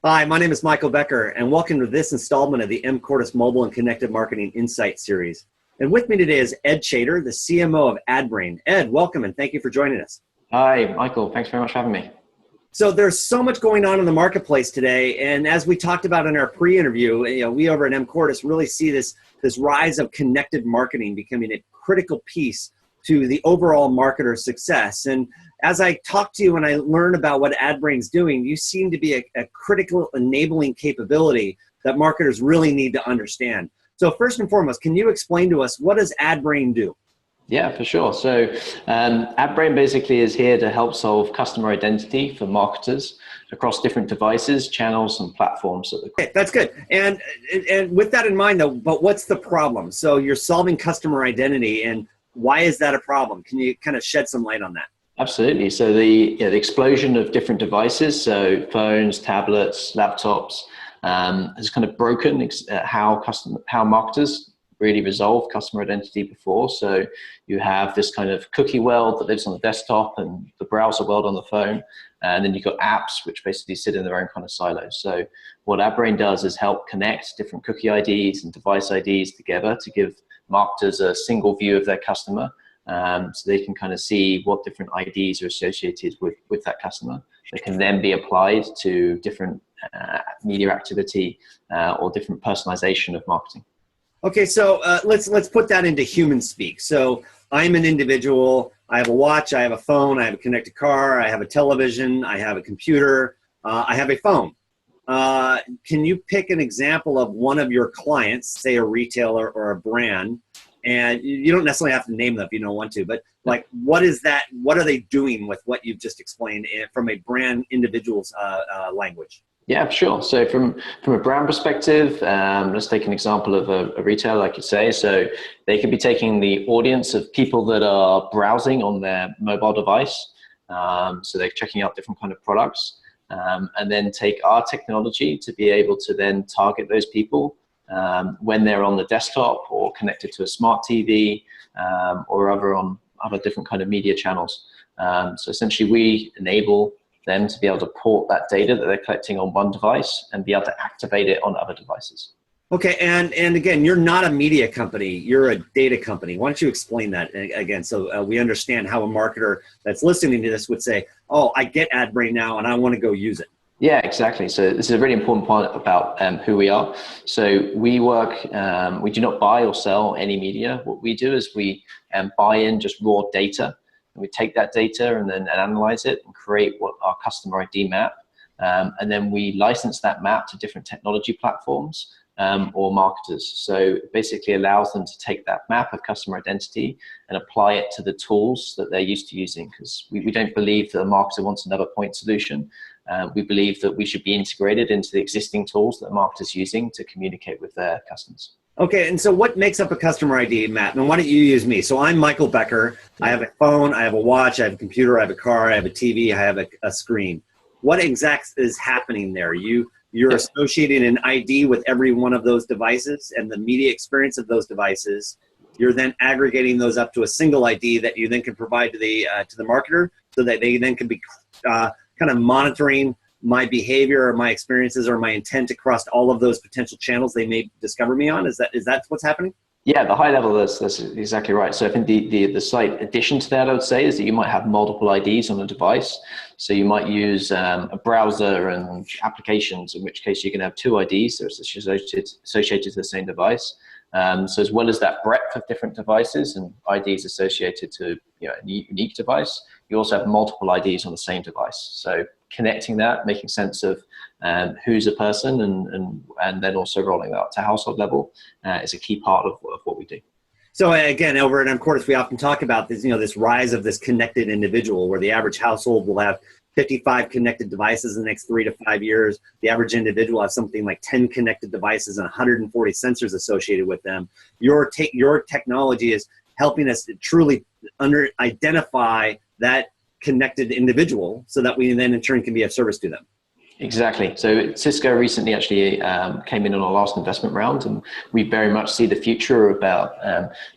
Hi, my name is Michael Becker, and welcome to this installment of the mCordis Mobile and Connected Marketing Insight Series. And with me today is Ed Chater, the CMO of Adbrain. Ed, welcome, and thank you for joining us. Hi, Michael. Thanks very much for having me. So there's so much going on in the marketplace today, and as we talked about in our pre-interview, we over at mCordis really see this rise of connected marketing becoming a critical piece to the overall marketer success. And as I talk to you and I learn about what Adbrain's doing, you seem to be a critical enabling capability that marketers really need to understand. So first and foremost, can you explain to us, what does Adbrain do? Yeah, for sure. So Adbrain basically is here to help solve customer identity for marketers across different devices, channels, and platforms. Okay, that's good. And with that in mind, though, but what's the problem? So you're solving customer identity, and why is that a problem? Can you kind of shed some light on that? Absolutely. So the explosion of different devices, so phones, tablets, laptops, has kind of broken how marketers really resolve customer identity before. So you have this kind of cookie world that lives on the desktop and the browser world on the phone. And then you've got apps which basically sit in their own kind of silos. So what Adbrain does is help connect different cookie IDs and device IDs together to give marketers a single view of their customer. So they can kind of see what different IDs are associated with that customer. They can then be applied to different media activity or different personalization of marketing. Okay, so let's put that into human speak. So I'm an individual. I have a watch, I have a phone, I have a connected car, I have a television, I have a computer, I have a phone. Can you pick an example of one of your clients, say a retailer or a brand, and you don't necessarily have to name them if you don't want to, but like, what is that? What are they doing with what you've just explained from a brand individual's language? Yeah, sure. So from a brand perspective, let's take an example of a retailer, like you say. So they could be taking the audience of people that are browsing on their mobile device. So they're checking out different kind of products, and then take our technology to be able to then target those people when they're on the desktop or connected to a smart TV or other different kind of media channels. So essentially we enable them to be able to port that data that they're collecting on one device and be able to activate it on other devices. Okay, and again, you're not a media company, you're a data company. Why don't you explain that again, so we understand how a marketer that's listening to this would say, oh, I get Adbrain now and I want to go use it. Yeah, exactly. So this is a really important point about who we are. So we work, we do not buy or sell any media. What we do is we buy in just raw data. And we take that data and then analyze it and create what our customer ID map. And then we license that map to different technology platforms or marketers. So it basically allows them to take that map of customer identity and apply it to the tools that they're used to using. Because we don't believe that a marketer wants another point solution. We believe that we should be integrated into the existing tools that a marketer is using to communicate with their customers. Okay, and so what makes up a customer ID map? And why don't you use me? So I'm Michael Becker. I have a phone, I have a watch, I have a computer, I have a car, I have a TV, I have a screen. What exactly is happening there? You're associating an ID with every one of those devices and the media experience of those devices. You're then aggregating those up to a single ID that you then can provide to the marketer, so that they then can be kind of monitoring my behavior or my experiences or my intent across all of those potential channels they may discover me on. Is that what's happening? Yeah, the high level, that's exactly right. So I think the slight addition to that, I would say, is that you might have multiple IDs on a device. So you might use a browser and applications, in which case you can have two IDs that are associated to the same device. So as well as that breadth of different devices and IDs associated to a unique device, you also have multiple IDs on the same device. So connecting that, making sense of who's a person, and then also rolling that up to household level is a key part of what we do. So again, over at mCordis, we often talk about this, this rise of this connected individual, where the average household will have 55 connected devices in the next 3 to 5 years. The average individual has something like 10 connected devices and 140 sensors associated with them. Your technology is helping us to truly identify that connected individual, so that we then in turn can be of service to them. Exactly. So Cisco recently actually came in on our last investment round, and we very much see the future about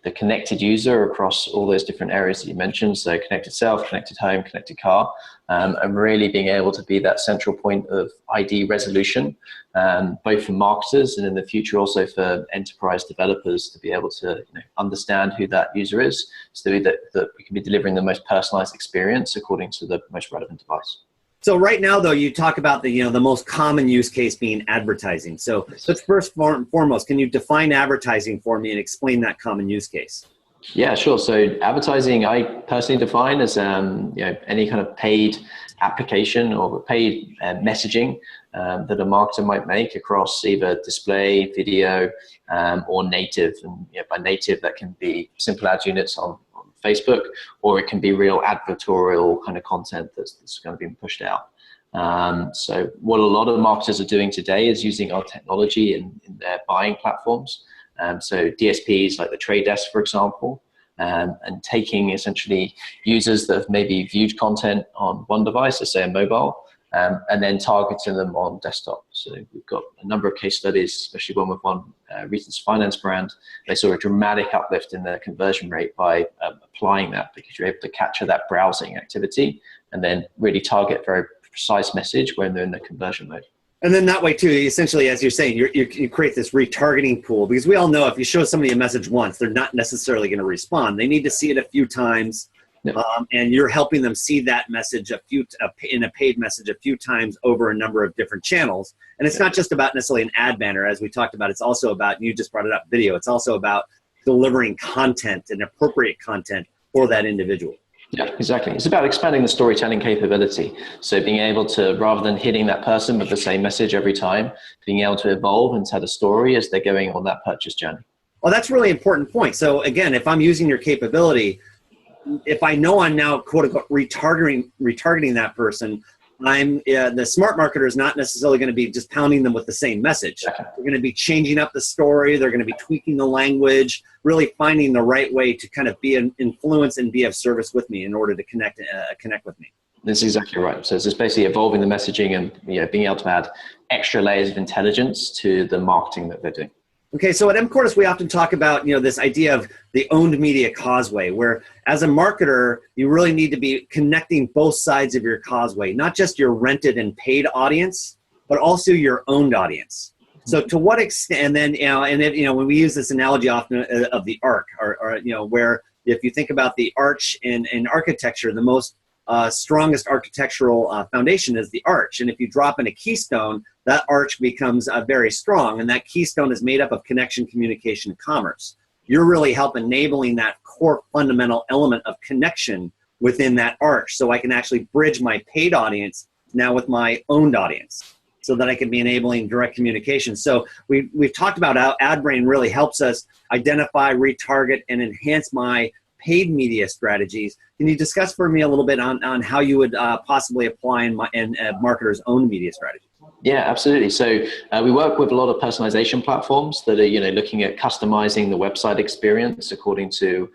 the connected user across all those different areas that you mentioned. So connected self, connected home, connected car, and really being able to be that central point of ID resolution, both for marketers and in the future also for enterprise developers to be able to understand who that user is, so that we can be delivering the most personalized experience according to the most relevant device. So right now, though, you talk about the most common use case being advertising. So let's first and foremost, can you define advertising for me and explain that common use case? Yeah, sure. So advertising, I personally define as any kind of paid application or paid messaging that a marketer might make across either display, video, or native. And by native, that can be simple ad units on Facebook, or it can be real advertorial kind of content that's going to be pushed out. So what a lot of marketers are doing today is using our technology in their buying platforms. So DSPs like the Trade Desk, for example, and taking essentially users that have maybe viewed content on one device, let's say a mobile, and then targeting them on desktop. So we've got a number of case studies, especially one with one recent finance brand. They saw a dramatic uplift in their conversion rate by applying that, because you're able to capture that browsing activity and then really target very precise message when they're in the conversion mode. And then that way too, essentially, as you're saying, you create this retargeting pool, because we all know if you show somebody a message once, they're not necessarily going to respond. They need to see it a few times. Yep. And you're helping them see that message in a paid message a few times over a number of different channels. And it's not just about necessarily an ad banner, as we talked about. It's also about, and you just brought it up, video. It's also about delivering content and appropriate content for that individual. Yeah, exactly. It's about expanding the storytelling capability. So being able to, rather than hitting that person with the same message every time, being able to evolve and tell a story as they're going on that purchase journey. Well, that's a really important point. So again, if I'm using your capability, if I know I'm now quote unquote retargeting that person, the smart marketer is not necessarily going to be just pounding them with the same message. They're going to be changing up the story. They're going to be tweaking the language, really finding the right way to kind of be an influence and be of service with me in order to connect with me. That's exactly right. So it's just basically evolving the messaging and being able to add extra layers of intelligence to the marketing that they're doing. Okay, so at mCordis, we often talk about this idea of the owned media causeway, where as a marketer, you really need to be connecting both sides of your causeway, not just your rented and paid audience, but also your owned audience. So to what extent, and then when we use this analogy often of the arc, or where if you think about the arch in architecture, the most strongest architectural foundation is the arch. And if you drop in a keystone, that arch becomes very strong. And that keystone is made up of connection, communication, and commerce. You're really help enabling that core fundamental element of connection within that arch, so I can actually bridge my paid audience now with my owned audience, so that I can be enabling direct communication. So we've talked about how Adbrain really helps us identify, retarget, and enhance my paid media strategies. Can you discuss for me a little bit on how you would possibly apply in marketers' own media strategy? Yeah, absolutely. So we work with a lot of personalization platforms that are, looking at customizing the website experience according to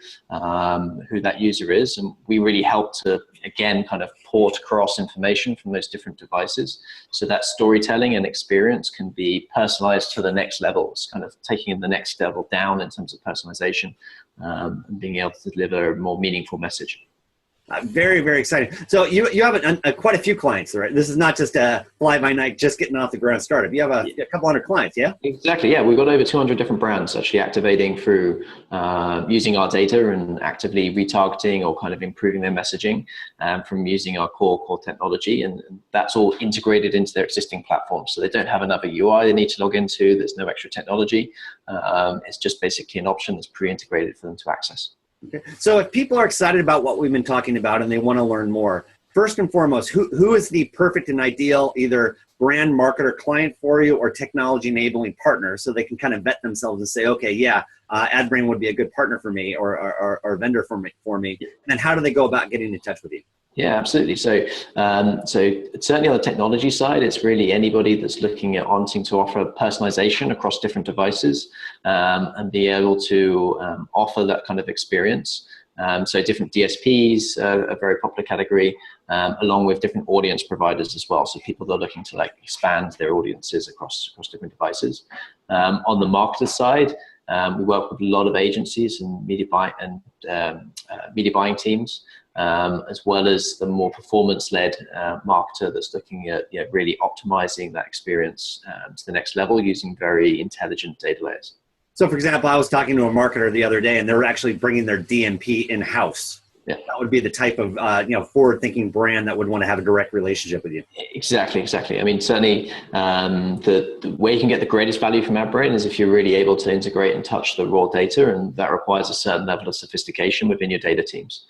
who that user is. And we really help to, again, kind of port across information from those different devices, so that storytelling and experience can be personalized to the next level. It's kind of taking the next level down in terms of personalization and being able to deliver a more meaningful message. Very, very exciting. So you have quite a few clients, right? This is not just a fly-by-night, just getting off the ground startup. You have a couple hundred clients, yeah? Exactly, yeah. We've got over 200 different brands actually activating through using our data and actively retargeting or kind of improving their messaging from using our core technology. And that's all integrated into their existing platforms. So they don't have another UI they need to log into. There's no extra technology. It's just basically an option that's pre-integrated for them to access. Okay. So if people are excited about what we've been talking about and they want to learn more, first and foremost, who is the perfect and ideal either brand marketer client for you or technology enabling partner, so they can kind of vet themselves and say, okay, yeah, Adbrain would be a good partner for me or vendor for me. And how do they go about getting in touch with you? Yeah, absolutely. So certainly on the technology side, it's really anybody that's looking at wanting to offer personalization across different devices and be able to offer that kind of experience. So different DSPs, a very popular category, along with different audience providers as well. So people that are looking to like expand their audiences across different devices. On the marketer side, we work with a lot of agencies and media buying teams, as well as the more performance-led marketer that's looking at really optimizing that experience to the next level using very intelligent data layers. So, for example, I was talking to a marketer the other day, and they were actually bringing their DMP in-house. Yeah. That would be the type of forward-thinking brand that would want to have a direct relationship with you. Exactly. I mean, certainly the way you can get the greatest value from Adbrain is if you're really able to integrate and touch the raw data, and that requires a certain level of sophistication within your data teams.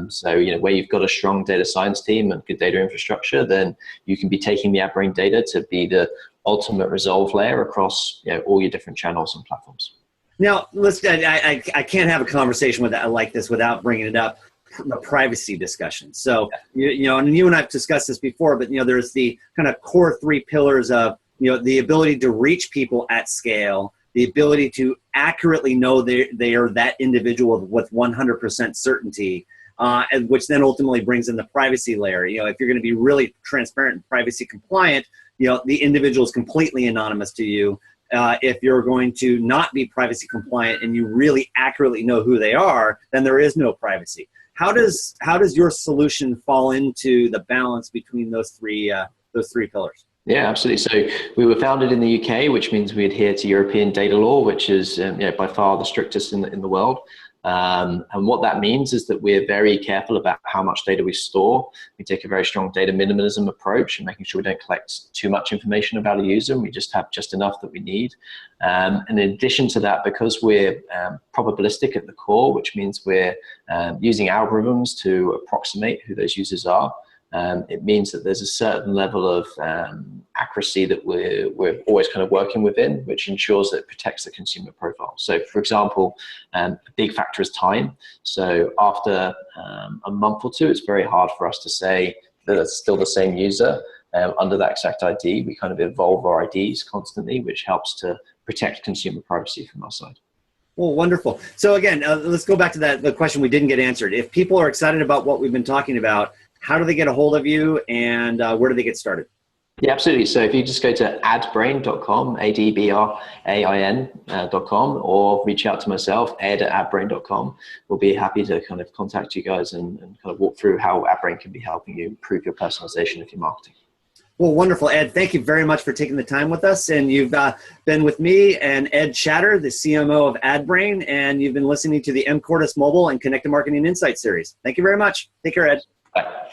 So, where you've got a strong data science team and good data infrastructure, then you can be taking the Adbrain data to be the ultimate resolve layer across all your different channels and platforms. Now, I can't have a conversation like this without bringing it up, the privacy discussion. So, and you and I have discussed this before, but, there's the kind of core 3 pillars of, the ability to reach people at scale, the ability to accurately know they are that individual with 100% certainty, and which then ultimately brings in the privacy layer. If you're going to be really transparent and privacy compliant, the individual is completely anonymous to you. If you're going to not be privacy compliant and you really accurately know who they are, then there is no privacy. How does your solution fall into the balance between those three pillars? Yeah, absolutely. So we were founded in the UK, which means we adhere to European data law, which is by far the strictest in the world. And what that means is that we're very careful about how much data we store. We take a very strong data minimalism approach and making sure we don't collect too much information about a user, and we just have just enough that we need. And in addition to that, because we're probabilistic at the core, which means we're using algorithms to approximate who those users are, it means that there's a certain level of accuracy that we're always kind of working within, which ensures that it protects the consumer profile. So, for example, a big factor is time. So after a month or two, it's very hard for us to say that it's still the same user under that exact ID. We kind of evolve our IDs constantly, which helps to protect consumer privacy from our side. Well, wonderful. So again, let's go back to the question we didn't get answered. If people are excited about what we've been talking about, how do they get a hold of you, and where do they get started? Yeah, absolutely. So if you just go to adbrain.com, adbrain.com, or reach out to myself, ed@adbrain.com, we'll be happy to kind of contact you guys and kind of walk through how Adbrain can be helping you improve your personalization of your marketing. Well, wonderful, Ed. Thank you very much for taking the time with us. And you've been with me and Ed Chatter, the CMO of Adbrain, and you've been listening to the mCordis Mobile and Connected Marketing Insights series. Thank you very much. Take care, Ed. Bye.